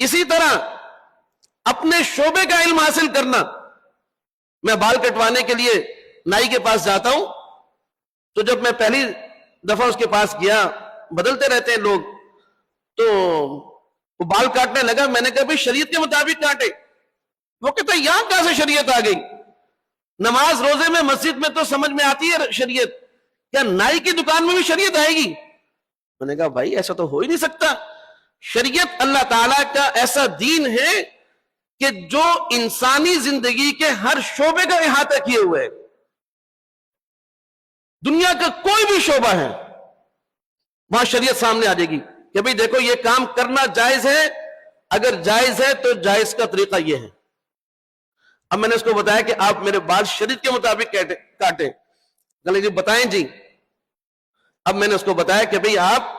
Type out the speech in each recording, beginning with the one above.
اسی طرح اپنے شعبے کا علم حاصل کرنا. میں بال کٹوانے کے لیے نائی کے پاس جاتا ہوں، تو جب میں پہلی دفعہ اس کے پاس گیا، بدلتے رہتے ہیں لوگ، تو وہ بال کاٹنے لگا. میں نے کہا بھائی شریعت کے مطابق کاٹے. وہ کہتا ہے یہاں کہاں سے شریعت آ گئی؟ نماز روزے میں مسجد میں تو سمجھ میں آتی ہے شریعت، کیا نائی کی دکان میں بھی شریعت آئے گی؟ میں نے کہا بھائی ایسا تو ہو ہی نہیں سکتا. شریعت اللہ تعالیٰ کا ایسا دین ہے کہ جو انسانی زندگی کے ہر شعبے کا احاطہ کیے ہوئے ہے. دنیا کا کوئی بھی شعبہ ہے وہاں شریعت سامنے آ جائے گی کہ بھئی دیکھو یہ کام کرنا جائز ہے، اگر جائز ہے تو جائز کا طریقہ یہ ہے. اب میں نے اس کو بتایا کہ آپ میرے بال شریعت کے مطابق کاٹیں. چلے جی بتائیں جی. اب میں نے اس کو بتایا کہ بھئی آپ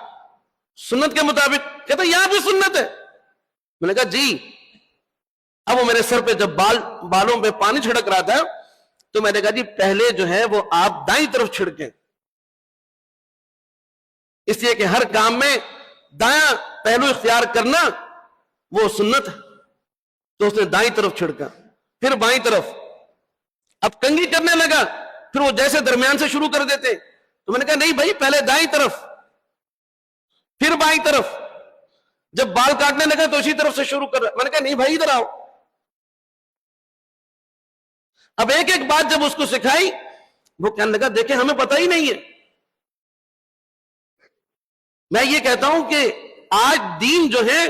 سنت کے مطابق، کہتا یہاں بھی سنت ہے. میں نے کہا جی. اب وہ میرے سر پہ جب بالوں پہ پانی چھڑک رہا تھا تو میں نے کہا جی پہلے جو ہے وہ آپ دائیں طرف چھڑکیں، اس لیے کہ ہر کام میں دایاں پہلو اختیار کرنا وہ سنت ہے. تو اس نے دائیں طرف چھڑکا، پھر بائیں طرف. اب کنگھی کرنے لگا، پھر وہ جیسے درمیان سے شروع کر دیتے. تو میں نے کہا نہیں بھائی پہلے دائیں طرف پھر بائیں طرف. جب بال کاٹنے لگا تو اسی طرف سے شروع کر رہا. میں نے کہا نہیں بھائی ادھر آؤ. اب ایک ایک بات جب اس کو سکھائی، وہ کہنے لگا دیکھیں ہمیں پتہ ہی نہیں ہے. میں یہ کہتا ہوں کہ آج دین جو ہے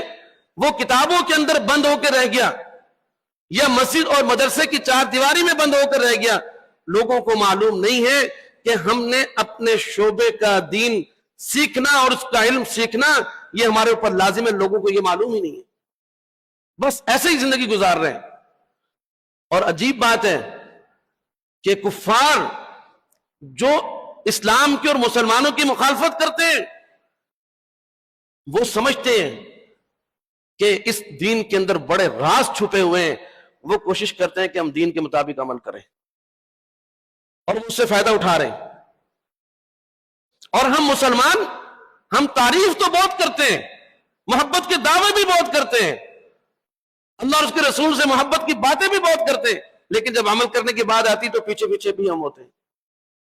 وہ کتابوں کے اندر بند ہو کے رہ گیا، یا مسجد اور مدرسے کی چار دیواری میں بند ہو کر رہ گیا. لوگوں کو معلوم نہیں ہے کہ ہم نے اپنے شعبے کا دین سیکھنا اور اس کا علم سیکھنا یہ ہمارے اوپر لازم ہے. لوگوں کو یہ معلوم ہی نہیں ہے، بس ایسے ہی زندگی گزار رہے ہیں. اور عجیب بات ہے کہ کفار جو اسلام کی اور مسلمانوں کی مخالفت کرتے ہیں وہ سمجھتے ہیں کہ اس دین کے اندر بڑے راز چھپے ہوئے ہیں. وہ کوشش کرتے ہیں کہ ہم دین کے مطابق عمل کریں اور وہ اس سے فائدہ اٹھا رہے ہیں. اور ہم مسلمان، ہم تعریف تو بہت کرتے ہیں، محبت کے دعوے بھی بہت کرتے ہیں، اللہ اور اس کے رسول سے محبت کی باتیں بھی بہت کرتے ہیں، لیکن جب عمل کرنے کی بات آتی تو پیچھے پیچھے بھی ہم ہوتے ہیں.